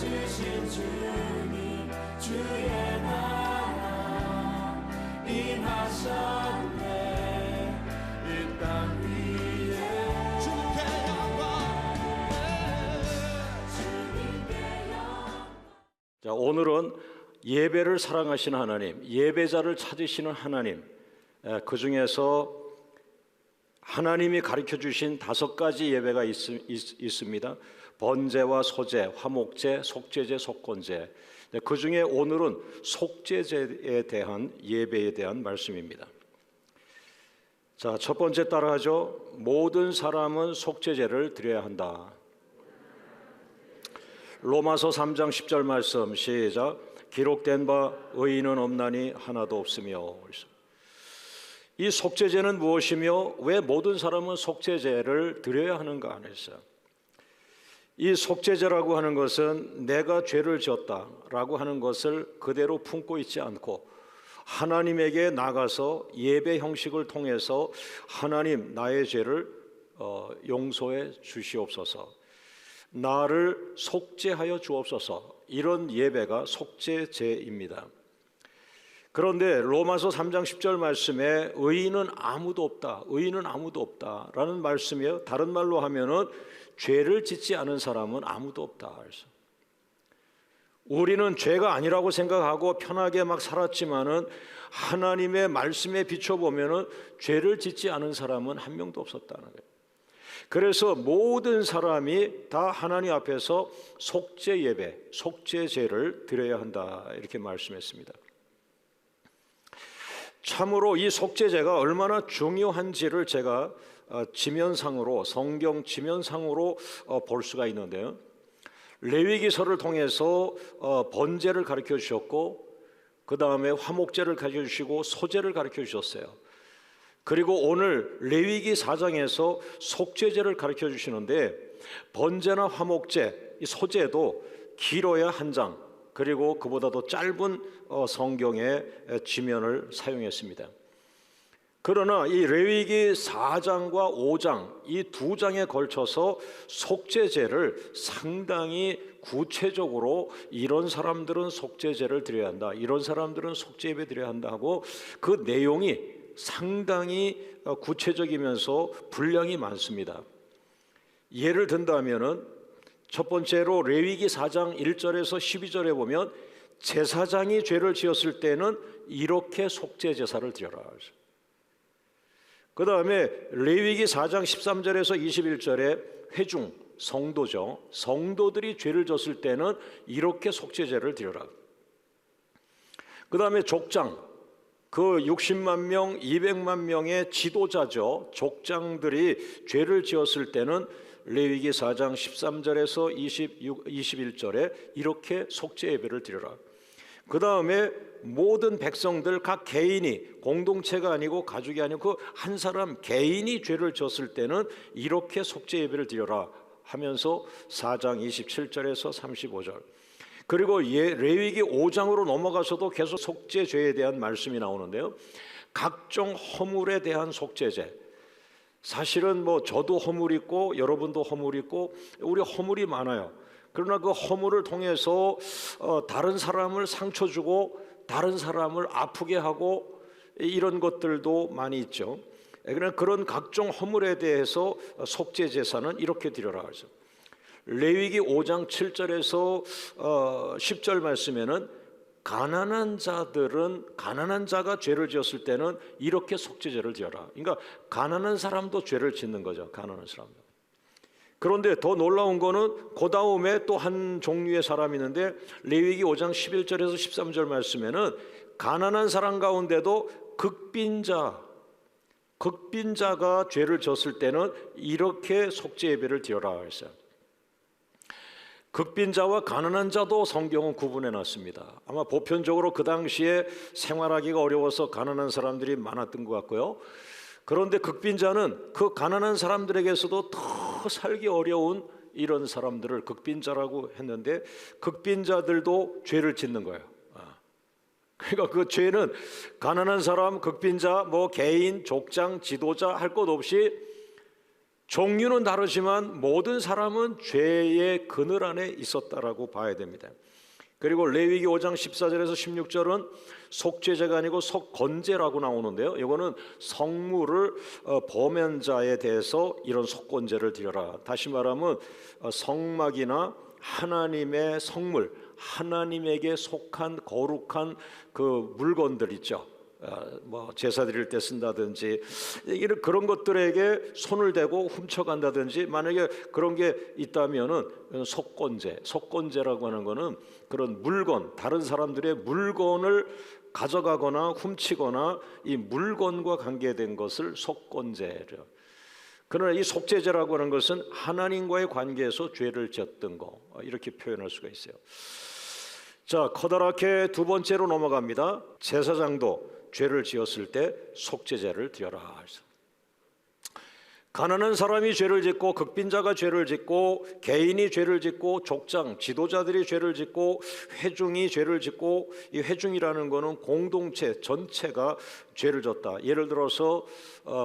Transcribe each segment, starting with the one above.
주신 주님 주의 나라 임하셨네. 이 땅 위에 주님께 영광. 자, 오늘은 예배를 사랑하시는 하나님, 예배자를 찾으시는 하나님, 그 중에서 하나님이 가르쳐 주신 5가지 예배가 있습니다. 번제와 소제, 화목제, 속죄제, 속건제. 그 중에 오늘은 속죄제에 대한 예배에 대한 말씀입니다. 자, 첫 번째 따라하죠. 모든 사람은 속죄제를 드려야 한다. 로마서 3장 10절 말씀 시작. 기록된 바 의인은 없나니 하나도 없으며. 이 속죄제는 무엇이며 왜 모든 사람은 속죄제를 드려야 하는가 하면서, 이 속죄제라고 하는 것은 내가 죄를 지었다라고 하는 것을 그대로 품고 있지 않고 하나님에게 나가서 예배 형식을 통해서 하나님, 나의 죄를 용서해 주시옵소서, 나를 속죄하여 주옵소서, 이런 예배가 속죄제입니다. 그런데 로마서 3장 10절 말씀에 의인은 아무도 없다, 의인은 아무도 없다라는 말씀이에요. 다른 말로 하면은 죄를 짓지 않은 사람은 아무도 없다. 그래서 우리는 죄가 아니라고 생각하고 편하게 막 살았지만은 하나님의 말씀에 비춰보면은 죄를 짓지 않은 사람은 한 명도 없었다는 거예요. 그래서 모든 사람이 다 하나님 앞에서 속죄 예배, 속죄제를 드려야 한다, 이렇게 말씀했습니다. 참으로 이 속죄제가 얼마나 중요한지를 제가 지면상으로, 성경 지면상으로 볼 수가 있는데요. 레위기서를 통해서 번제를 가르쳐 주셨고, 그 다음에 화목제를 가르쳐 주시고 소제를 가르쳐 주셨어요. 그리고 오늘 레위기 4장에서 속죄제를 가르쳐 주시는데, 번제나 화목제, 이 소제도 길어야 한 장, 그리고 그보다도 짧은 성경의 지면을 사용했습니다. 그러나 이 레위기 4장과 5장, 이 2장에 걸쳐서 속죄제를 상당히 구체적으로 이런 사람들은 속죄제를 드려야 한다, 이런 사람들은 속죄예배 드려야 한다 하고, 그 내용이 상당히 구체적이면서 분량이 많습니다. 예를 든다면은 첫 번째로 레위기 4장 1절에서 12절에 보면 제사장이 죄를 지었을 때는 이렇게 속죄 제사를 드려라. 그 다음에 레위기 4장 13절에서 21절에 회중, 성도죠, 성도들이 죄를 졌을 때는 이렇게 속죄제를 드려라. 그 다음에 족장, 그 60만 명, 200만 명의 지도자죠, 족장들이 죄를 지었을 때는 레위기 4장 13절에서 21절에 이렇게 속죄 예배를 드려라. 그 다음에 모든 백성들 각 개인이, 공동체가 아니고 가족이 아니고 그 한 사람 개인이 죄를 지었을 때는 이렇게 속죄 예배를 드려라 하면서 4장 27절에서 35절, 그리고 레위기 5장으로 넘어가서도 계속 속죄죄에 대한 말씀이 나오는데요. 각종 허물에 대한 속죄제, 사실은 뭐 저도 허물 있고 여러분도 허물 있고 우리 허물이 많아요. 그러나 그 허물을 통해서 다른 사람을 상처 주고 다른 사람을 아프게 하고 이런 것들도 많이 있죠. 그러나 그런 각종 허물에 대해서 속죄 제사는 이렇게 드려라 하죠. 레위기 5장 7절에서 10절 말씀에는 가난한 자가 죄를 지었을 때는 이렇게 속죄제를 지어라. 그러니까 가난한 사람도 죄를 짓는 거죠. 가난한 사람도. 그런데 더 놀라운 거는 그 다음에 또 한 종류의 사람이 있는데 레위기 5장 11절에서 13절 말씀에는 가난한 사람 가운데도 극빈자가 죄를 졌을 때는 이렇게 속죄 예배를 드려라 했어요. 극빈자와 가난한 자도 성경은 구분해 놨습니다. 아마 보편적으로 그 당시에 생활하기가 어려워서 가난한 사람들이 많았던 것 같고요. 그런데 극빈자는 그 가난한 사람들에게서도 더 살기 어려운 이런 사람들을 극빈자라고 했는데, 극빈자들도 죄를 짓는 거예요. 그러니까 그 죄는 가난한 사람, 극빈자, 뭐 개인, 족장, 지도자 할 것 없이 종류는 다르지만 모든 사람은 죄의 그늘 안에 있었다라고 봐야 됩니다. 그리고 레위기 5장 14절에서 16절은 속죄제가 아니고 속건제라고 나오는데요, 이거는 성물을 범한 자에 대해서 이런 속건제를 드려라. 다시 말하면 성막이나 하나님의 성물, 하나님에게 속한 거룩한 그 물건들 있죠, 뭐 제사 드릴 때 쓴다든지 이런 그런 것들에게 손을 대고 훔쳐간다든지, 만약에 그런 게 있다면은 속건제라고 하는 거는 그런 물건, 다른 사람들의 물건을 가져가거나 훔치거나 이 물건과 관계된 것을 속건제죠. 그러나 이 속죄제라고 하는 것은 하나님과의 관계에서 죄를 지었던 거, 이렇게 표현할 수가 있어요. 자, 커다랗게 두 번째로 넘어갑니다. 제사장도 죄를 지었을 때 속죄제를 드려라. 가난한 사람이 죄를 짓고, 극빈자가 죄를 짓고, 개인이 죄를 짓고, 족장, 지도자들이 죄를 짓고, 회중이 죄를 짓고, 이 회중이라는 것은 공동체 전체가 죄를 졌다. 예를 들어서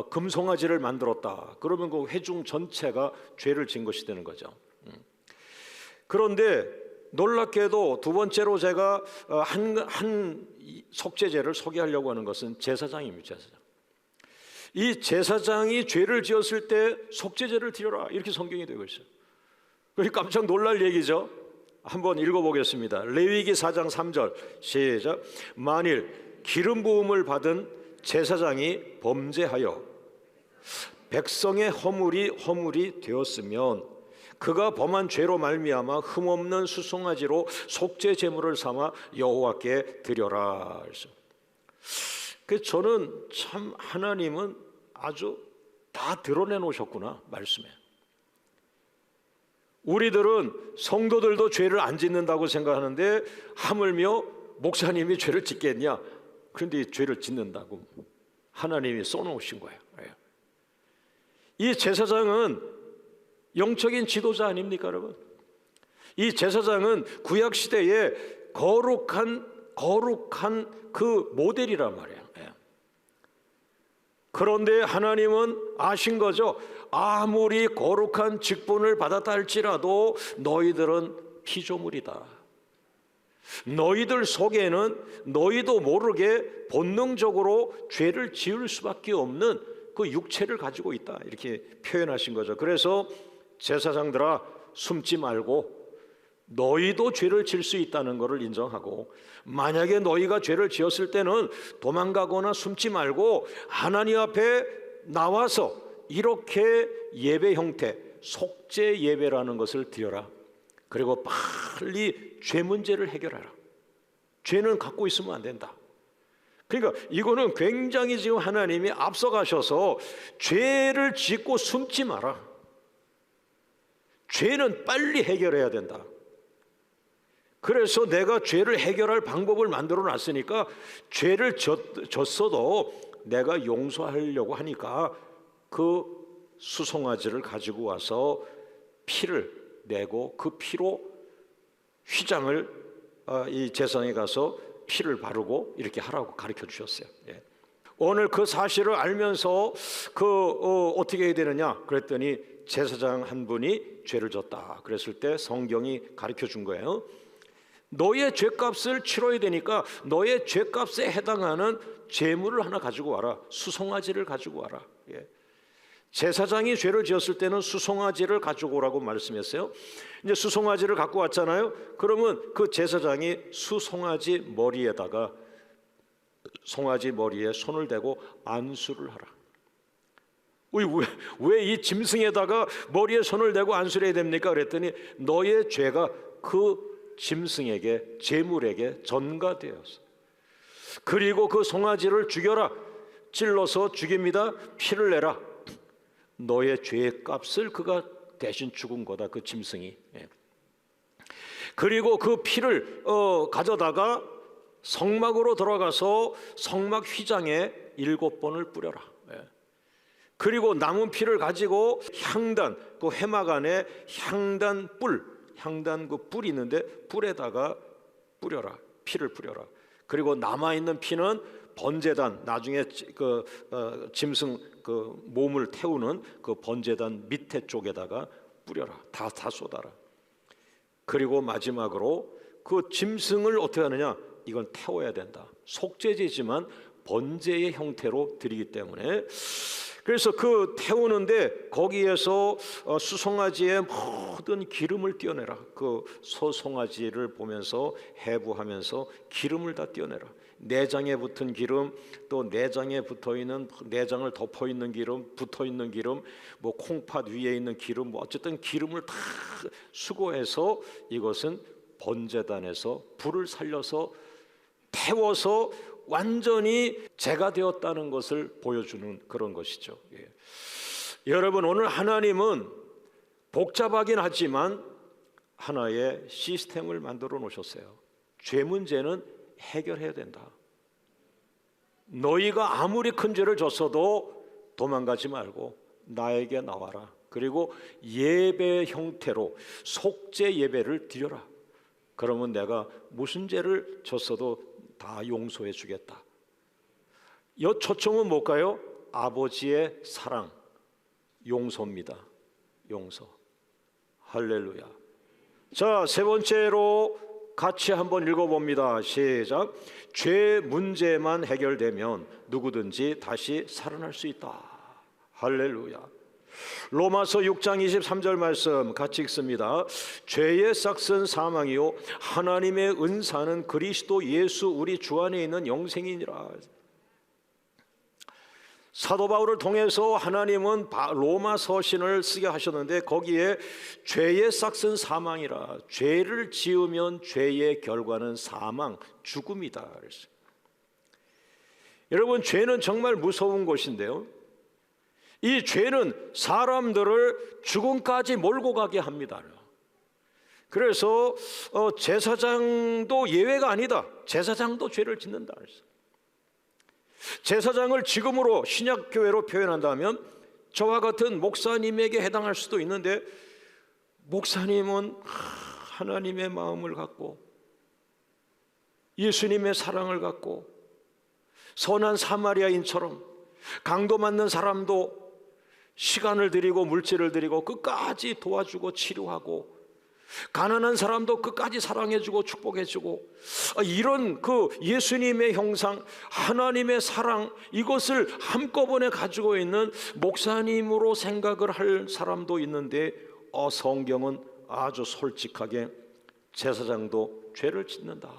금송아지를 만들었다. 그러면 그 회중 전체가 죄를 진 것이 되는 거죠. 그런데 놀랍게도 두 번째로 제가 한 속죄제를 소개하려고 하는 것은 제사장입니다. 제사장. 이 제사장이 죄를 지었을 때 속죄제를 드려라, 이렇게 성경이 되고 있어요. 깜짝 놀랄 얘기죠. 한번 읽어보겠습니다. 레위기 4장 3절 시작. 만일 기름 부음을 받은 제사장이 범죄하여 백성의 허물이 되었으면 그가 범한 죄로 말미암아 흠없는 수송아지로 속죄 제물을 삼아 여호와께 드려라. 그래서 저는 참 하나님은 아주 다 드러내 놓으셨구나, 말씀에. 우리들은 성도들도 죄를 안 짓는다고 생각하는데 하물며 목사님이 죄를 짓겠냐? 그런데 이 죄를 짓는다고 하나님이 써놓으신 거예요. 이 제사장은 영적인 지도자 아닙니까, 여러분? 이 제사장은 구약 시대에 거룩한 그 모델이란 말이에요. 그런데 하나님은 아신 거죠. 아무리 거룩한 직분을 받았다 할지라도 너희들은 피조물이다. 너희들 속에는 너희도 모르게 본능적으로 죄를 지을 수밖에 없는 그 육체를 가지고 있다, 이렇게 표현하신 거죠. 그래서 제사장들아, 숨지 말고 너희도 죄를 질 수 있다는 것을 인정하고, 만약에 너희가 죄를 지었을 때는 도망가거나 숨지 말고 하나님 앞에 나와서 이렇게 예배 형태, 속죄 예배라는 것을 드려라. 그리고 빨리 죄 문제를 해결하라. 죄는 갖고 있으면 안 된다. 그러니까 이거는 굉장히 지금 하나님이 앞서가셔서 죄를 짓고 숨지 마라. 죄는 빨리 해결해야 된다. 그래서 내가 죄를 해결할 방법을 만들어 놨으니까, 죄를 졌어도 내가 용서하려고 하니까 그 수송아지를 가지고 와서 피를 내고 그 피로 휘장을 이 제사장에 가서 피를 바르고 이렇게 하라고 가르쳐 주셨어요. 오늘 그 사실을 알면서 어떻게 해야 되느냐 그랬더니, 제사장 한 분이 죄를 졌다 그랬을 때 성경이 가르쳐 준 거예요. 너의 죄값을 치러야 되니까 너의 죄값에 해당하는 제물을 하나 가지고 와라. 수송아지를 가지고 와라. 제사장이 죄를 지었을 때는 수송아지를 가지고 오라고 말씀했어요. 이제 수송아지를 갖고 왔잖아요. 그러면 그 제사장이 수송아지 머리에다가, 송아지 머리에 손을 대고 안수를 하라. 왜 이 짐승에다가 머리에 손을 대고 안수를 해야 됩니까? 그랬더니 너의 죄가 그 짐승에게, 제물에게 전가되었어. 그리고 그 송아지를 죽여라. 찔러서 죽입니다. 피를 내라. 너의 죄의 값을 그가 대신 죽은 거다, 그 짐승이. 그리고 그 피를 가져다가 성막으로 들어가서 성막 휘장에 7번을 뿌려라. 그리고 남은 피를 가지고 향단, 그 회막 안에 향단 그 뿔이 있는데 뿔에다가 뿌려라. 피를 뿌려라. 그리고 남아있는 피는 번제단, 나중에 짐승 몸을 태우는 그 번제단 밑에 쪽에다가 뿌려라. 다 쏟아라. 그리고 마지막으로 그 짐승을 어떻게 하느냐? 이건 태워야 된다. 속죄제지만 번제의 형태로 드리기 때문에, 그래서 그 태우는데 거기에서 수송아지의 모든 기름을 떼어내라. 그 소송아지를 보면서 해부하면서 기름을 다 떼어내라. 내장에 붙은 기름, 또 내장에 붙어있는, 내장을 덮어있는 기름, 붙어있는 기름, 뭐 콩팥 위에 있는 기름, 뭐 어쨌든 기름을 다 수거해서 이것은 번제단에서 불을 살려서 태워서 완전히 제가 되었다는 것을 보여주는 그런 것이죠. 예. 여러분, 오늘 하나님은 복잡하긴 하지만 하나의 시스템을 만들어 놓으셨어요. 죄 문제는 해결해야 된다. 너희가 아무리 큰 죄를 졌어도 도망가지 말고 나에게 나와라. 그리고 예배 형태로 속죄 예배를 드려라. 그러면 내가 무슨 죄를 졌어도 다 용서해 주겠다. 이 초점은 뭘까요? 아버지의 사랑, 용서입니다. 용서. 할렐루야. 자, 세 번째로 같이 한번 읽어봅니다. 시작. 죄 문제만 해결되면 누구든지 다시 살아날 수 있다. 할렐루야. 로마서 6장 23절 말씀 같이 읽습니다. 죄의 싹은 사망이요 하나님의 은사는 그리스도 예수 우리 주 안에 있는 영생이니라. 사도 바울을 통해서 하나님은 로마 서신을 쓰게 하셨는데 거기에 죄의 싹은 사망이라. 죄를 지으면 죄의 결과는 사망, 죽음이다 그랬어요. 여러분, 죄는 정말 무서운 것인데요, 이 죄는 사람들을 죽음까지 몰고 가게 합니다. 그래서 제사장도 예외가 아니다. 제사장도 죄를 짓는다. 제사장을 지금으로 신약교회로 표현한다면 저와 같은 목사님에게 해당할 수도 있는데, 목사님은 하나님의 마음을 갖고 예수님의 사랑을 갖고 선한 사마리아인처럼 강도 맞는 사람도 시간을 들이고 물질을 들이고 끝까지 도와주고 치료하고, 가난한 사람도 끝까지 사랑해주고 축복해주고, 이런 그 예수님의 형상, 하나님의 사랑, 이것을 한꺼번에 가지고 있는 목사님으로 생각을 할 사람도 있는데, 성경은 아주 솔직하게 제사장도 죄를 짓는다.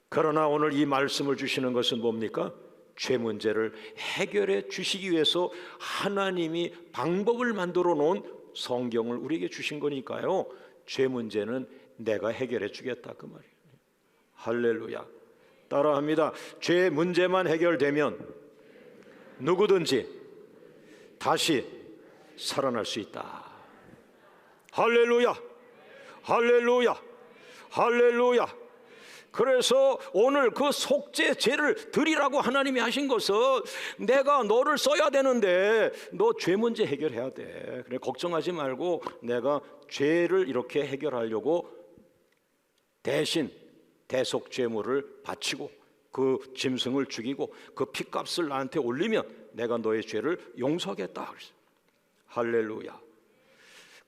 그러나 오늘 이 말씀을 주시는 것은 뭡니까? 죄 문제를 해결해 주시기 위해서 하나님이 방법을 만들어 놓은 성경을 우리에게 주신 거니까요, 죄 문제는 내가 해결해 주겠다 그 말이에요. 할렐루야. 따라합니다. 죄 문제만 해결되면 누구든지 다시 살아날 수 있다. 할렐루야. 할렐루야. 할렐루야. 그래서 오늘 그 속죄 제를 드리라고 하나님이 하신 것은, 내가 너를 써야 되는데 너 죄 문제 해결해야 돼. 그래, 걱정하지 말고 내가 죄를 이렇게 해결하려고 대신 대속죄물을 바치고 그 짐승을 죽이고 그 피값을 나한테 올리면 내가 너의 죄를 용서하겠다. 할렐루야.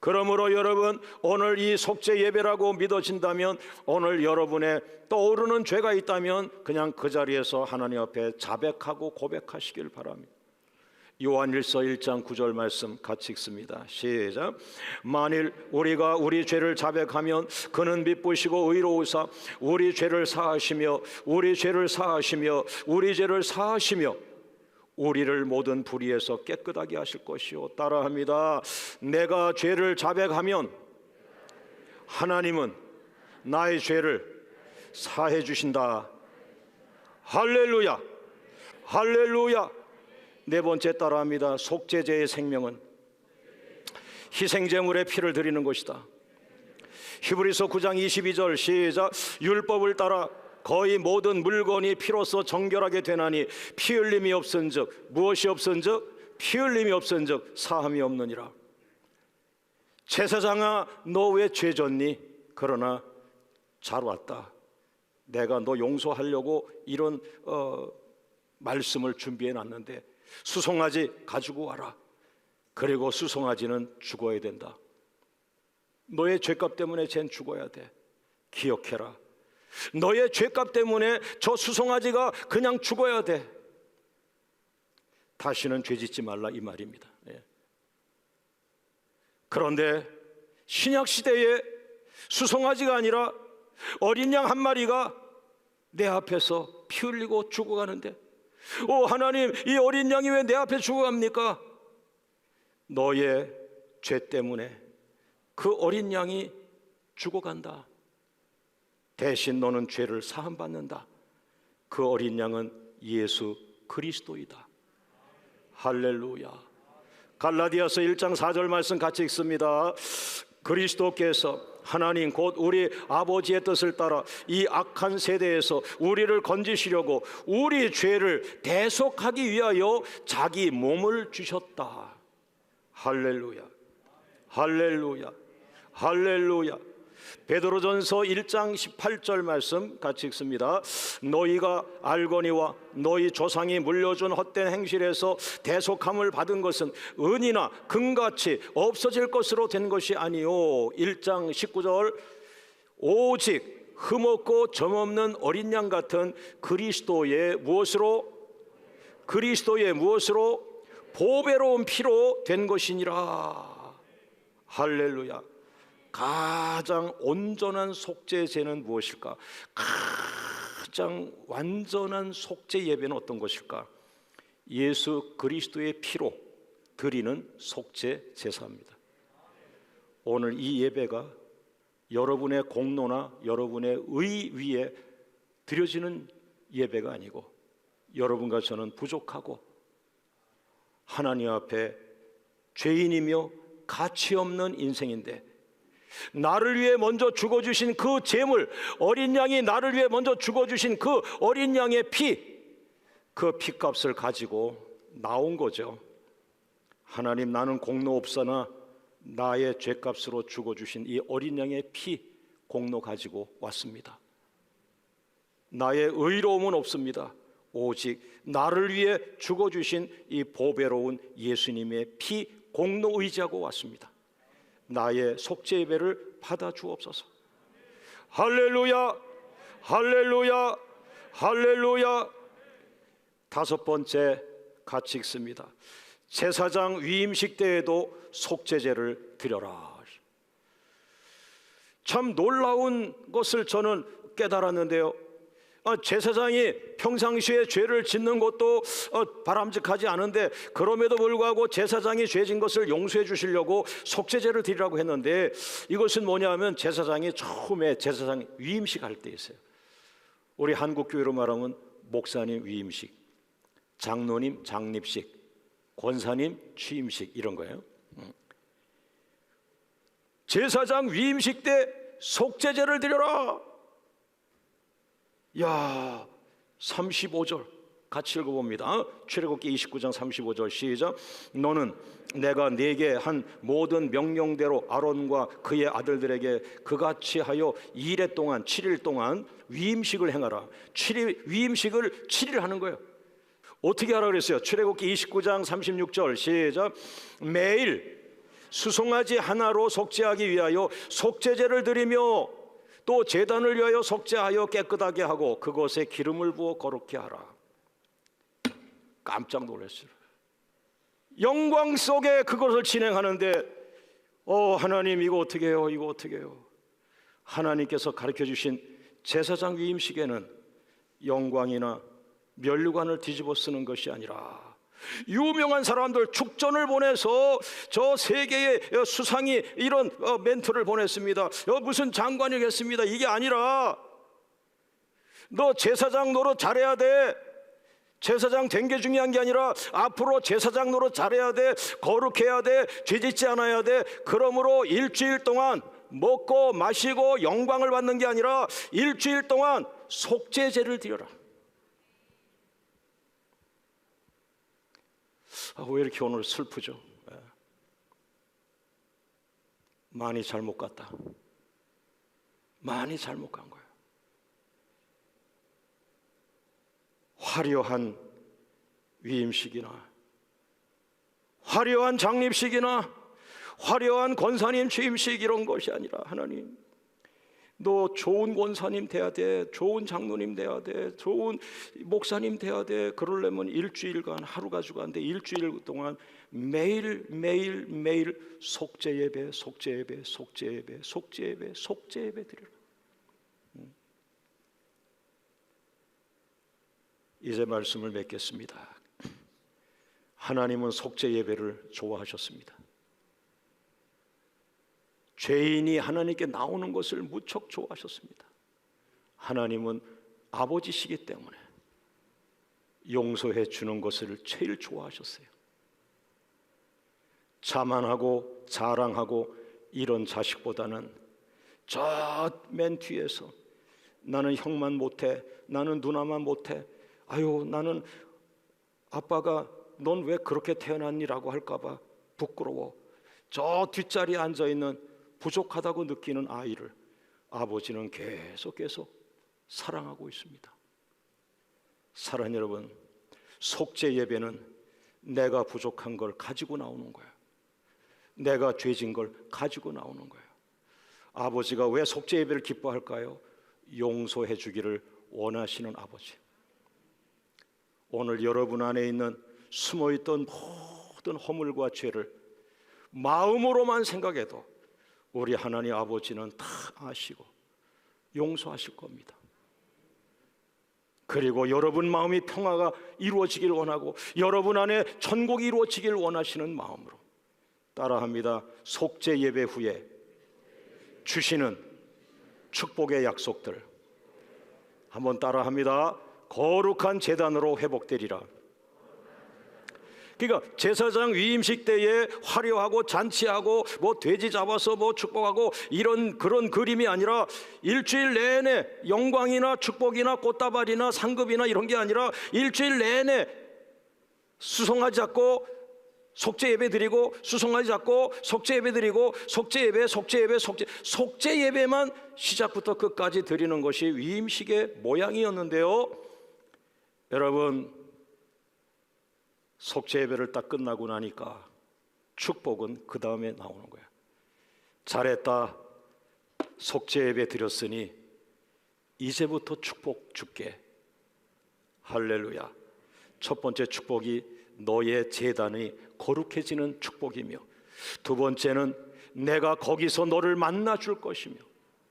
그러므로 여러분, 오늘 이 속죄 예배라고 믿어진다면, 오늘 여러분의 떠오르는 죄가 있다면 그냥 그 자리에서 하나님 앞에 자백하고 고백하시길 바랍니다. 요한일서 1장 9절 말씀 같이 읽습니다. 시작. 만일 우리가 우리 죄를 자백하면 그는 미쁘시고 의로우사 우리 죄를 사하시며 우리 죄를 사하시며 우리 죄를 사하시며 우리를 모든 불의에서 깨끗하게 하실 것이요. 따라합니다. 내가 죄를 자백하면 하나님은 나의 죄를 사해 주신다. 할렐루야. 할렐루야. 네 번째 따라합니다. 속죄제의 생명은 희생제물의 피를 드리는 것이다. 히브리서 9장 22절 시작. 율법을 따라 거의 모든 물건이 피로써 정결하게 되나니 피 흘림이 없은즉 무엇이 없은즉 피 흘림이 없은즉 사함이 없느니라. 제사장아, 너 왜 죄 졌니? 그러나 잘 왔다. 내가 너 용서하려고 이런 말씀을 준비해 놨는데 수송아지 가지고 와라. 그리고 수송아지는 죽어야 된다. 너의 죄값 때문에 쟨 죽어야 돼. 기억해라. 너의 죄값 때문에 저 수송아지가 그냥 죽어야 돼. 다시는 죄짓지 말라 이 말입니다. 예. 그런데 신약시대에 수송아지가 아니라 어린 양 한 마리가 내 앞에서 피 흘리고 죽어가는데, 오 하나님, 이 어린 양이 왜 내 앞에 죽어갑니까? 너의 죄 때문에 그 어린 양이 죽어간다. 대신 너는 죄를 사함받는다. 그 어린 양은 예수 그리스도이다. 할렐루야. 갈라디아서 1장 4절 말씀 같이 읽습니다. 그리스도께서 하나님 곧 우리 아버지의 뜻을 따라 이 악한 세대에서 우리를 건지시려고 우리 죄를 대속하기 위하여 자기 몸을 주셨다. 할렐루야. 할렐루야. 할렐루야. 베드로전서 1장 18절 말씀 같이 읽습니다. 너희가 알거니와 너희 조상이 물려준 헛된 행실에서 대속함을 받은 것은 은이나 금같이 없어질 것으로 된 것이 아니요. 1장 19절 오직 흠없고 점없는 어린 양 같은 그리스도의 무엇으로 보배로운 피로 된 것이니라. 할렐루야. 가장 온전한 속죄제는 무엇일까? 가장 완전한 속죄 예배는 어떤 것일까? 예수 그리스도의 피로 드리는 속죄 제사입니다. 오늘 이 예배가 여러분의 공로나 여러분의 의 위에 드려지는 예배가 아니고 여러분과 저는 부족하고 하나님 앞에 죄인이며 가치 없는 인생인데 나를 위해 먼저 죽어주신 그 제물, 어린 양이 나를 위해 먼저 죽어주신 그 어린 양의 피, 그 피값을 가지고 나온 거죠. 하나님, 나는 공로 없으나 나의 죄값으로 죽어주신 이 어린 양의 피 공로 가지고 왔습니다. 나의 의로움은 없습니다. 오직 나를 위해 죽어주신 이 보배로운 예수님의 피 공로 의지하고 왔습니다. 나의 속죄 예배를 받아 주옵소서. 할렐루야. 할렐루야. 할렐루야. 다섯 번째 같이 읽습니다. 제사장 위임식 때에도 속죄제를 드려라. 참 놀라운 것을 저는 깨달았는데요. 제사장이 평상시에 죄를 짓는 것도 바람직하지 않은데 그럼에도 불구하고 제사장이 죄진 것을 용서해 주시려고 속죄제를 드리라고 했는데 이것은 뭐냐면 제사장이 처음에 제사장 위임식 할 때 있어요. 우리 한국교회로 말하면 목사님 위임식, 장로님 장립식, 권사님 취임식 이런 거예요. 제사장 위임식 때 속죄제를 드려라. 야, 35절 같이 읽어봅니다. 출애굽기 29장 35절 시작. 너는 내가 네게 한 모든 명령대로 아론과 그의 아들들에게 그같이 하여 2일 동안 7일 동안 위임식을 행하라. 위임식을 7일 하는 거예요. 어떻게 하라 그랬어요? 출애굽기 29장 36절 시작. 매일 수송아지 하나로 속죄하기 위하여 속죄제를 드리며 또 제단을 위하여 속죄하여 깨끗하게 하고 그것에 기름을 부어 거룩게 하라. 깜짝 놀랐어요. 영광 속에 그것을 진행하는데 하나님 이거 어떻게 해요? 이거 어떻게 해요? 하나님께서 가르쳐주신 제사장 위임식에는 영광이나 면류관을 뒤집어 쓰는 것이 아니라 유명한 사람들 축전을 보내서 저 세계의 수상이 이런 멘트를 보냈습니다. 무슨 장관이겠습니다. 이게 아니라 너 제사장 노릇 잘해야 돼. 제사장 된 게 중요한 게 아니라 앞으로 제사장 노릇 잘해야 돼. 거룩해야 돼. 죄짓지 않아야 돼. 그러므로 일주일 동안 먹고 마시고 영광을 받는 게 아니라 일주일 동안 속죄제를 드려라. 왜 이렇게 오늘 슬프죠? 많이 잘못 갔다. 많이 잘못 간 거예요. 화려한 위임식이나 화려한 장립식이나 화려한 권사님 취임식 이런 것이 아니라, 하나님, 너 좋은 권사님 돼야 돼, 좋은 장로님 돼야 돼, 좋은 목사님 돼야 돼. 그러려면 일주일간, 하루가 주가 안 돼, 일주일 동안 매일 매일 매일 속죄 예배, 속죄 예배, 속죄 예배, 속죄 예배, 속죄 예배 드리라. 이제 말씀을 맺겠습니다. 하나님은 속죄 예배를 좋아하셨습니다. 죄인이 하나님께 나오는 것을 무척 좋아하셨습니다. 하나님은 아버지시기 때문에 용서해 주는 것을 제일 좋아하셨어요. 자만하고 자랑하고 이런 자식보다는 저 맨 뒤에서 나는 형만 못해, 나는 누나만 못해, 아유 나는 아빠가 넌 왜 그렇게 태어났니라고 할까봐 부끄러워, 저 뒷자리에 앉아있는 부족하다고 느끼는 아이를 아버지는 계속 사랑하고 있습니다. 사랑하는 여러분, 속죄 예배는 내가 부족한 걸 가지고 나오는 거예요. 내가 죄진 걸 가지고 나오는 거예요. 아버지가 왜 속죄 예배를 기뻐할까요? 용서해 주기를 원하시는 아버지. 오늘 여러분 안에 있는 숨어있던 모든 허물과 죄를 마음으로만 생각해도 우리 하나님 아버지는 다 아시고 용서하실 겁니다. 그리고 여러분 마음이 평화가 이루어지길 원하고 여러분 안에 천국이 이루어지길 원하시는 마음으로 따라합니다. 속죄 예배 후에 주시는 축복의 약속들 한번 따라합니다. 거룩한 제단으로 회복되리라. 그러니까 제사장 위임식 때에 화려하고 잔치하고 뭐 돼지 잡아서 뭐 축복하고 이런 그런 그림이 아니라 일주일 내내 영광이나 축복이나 꽃다발이나 상급이나 이런 게 아니라 일주일 내내 수송아지 잡고 속죄 예배 드리고 수송아지 잡고 속죄 예배 드리고 속죄 예배 속죄 예배만 시작부터 끝까지 드리는 것이 위임식의 모양이었는데요. 여러분, 속죄 예배를 딱 끝나고 나니까 축복은 그 다음에 나오는 거야. 잘했다, 속죄 예배 드렸으니 이제부터 축복 줄게. 할렐루야. 첫 번째 축복이 너의 제단이 거룩해지는 축복이며, 두 번째는 내가 거기서 너를 만나 줄 것이며,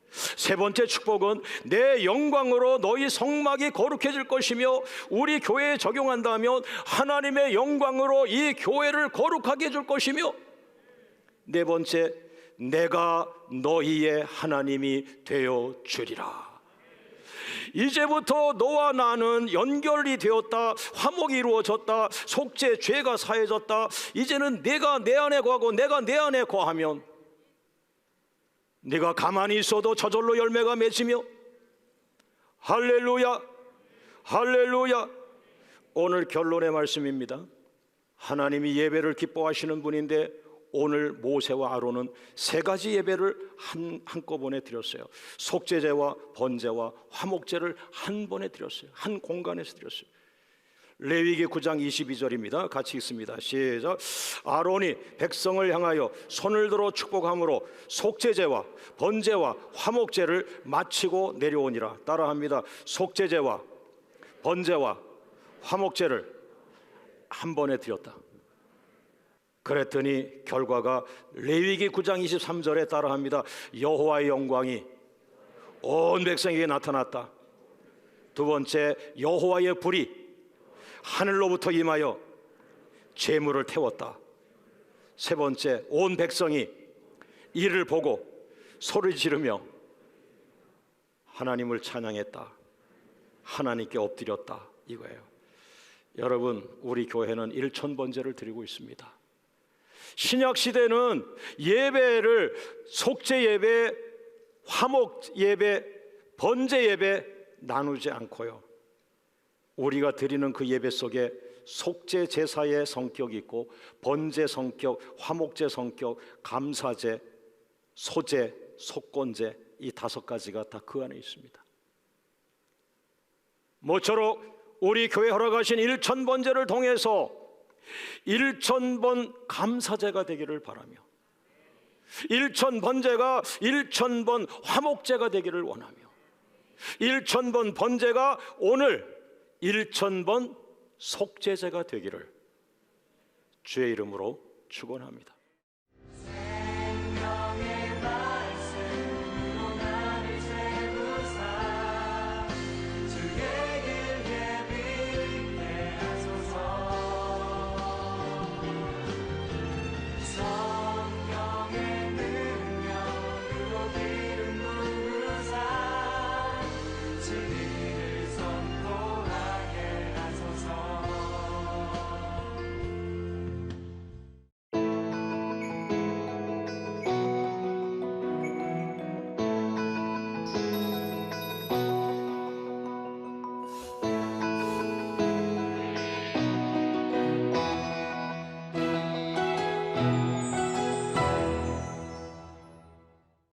세 번째 축복은 내 영광으로 너희 성막이 거룩해질 것이며, 우리 교회에 적용한다면 하나님의 영광으로 이 교회를 거룩하게 해줄 것이며, 네 번째, 내가 너희의 하나님이 되어 주리라. 이제부터 너와 나는 연결이 되었다. 화목이 이루어졌다. 속죄, 죄가 사해졌다. 이제는 내가 내 안에 거하고 내가 내 안에 거하면 네가 가만히 있어도 저절로 열매가 맺으며, 할렐루야, 할렐루야. 오늘 결론의 말씀입니다. 하나님이 예배를 기뻐하시는 분인데 오늘 모세와 아론은 세 가지 예배를 한꺼번에 드렸어요. 속죄제와 번제와 화목제를 한 번에 드렸어요. 한 공간에서 드렸어요. 레위기 9장 22절입니다. 같이 읽습니다. 시작. 아론이 백성을 향하여 손을 들어 축복함으로 속죄제와 번제와 화목제를 마치고 내려오니라. 따라합니다. 속죄제와 번제와 화목제를 한 번에 드렸다. 그랬더니 결과가 레위기 9장 23절에 따라합니다. 여호와의 영광이 온 백성에게 나타났다. 두 번째, 여호와의 불이 하늘로부터 임하여 재물을 태웠다. 세 번째, 온 백성이 이를 보고 소리 지르며 하나님을 찬양했다. 하나님께 엎드렸다. 이거예요. 여러분, 우리 교회는 1000번제를 드리고 있습니다. 신약 시대는 예배를 속죄 예배, 화목 예배, 번제 예배 나누지 않고요, 우리가 드리는 그 예배 속에 속죄 제사의 성격이 있고 번제 성격, 화목제 성격, 감사제, 소제, 속건제, 이 5가지가 다 그 안에 있습니다. 모쪼록 우리 교회 허락하신 1000번제를 통해서 1000번 감사제가 되기를 바라며 1000번제가 1000번 화목제가 되기를 원하며 1000번 번제가 오늘 1000번 속죄제가 되기를 주의 이름으로 축원합니다.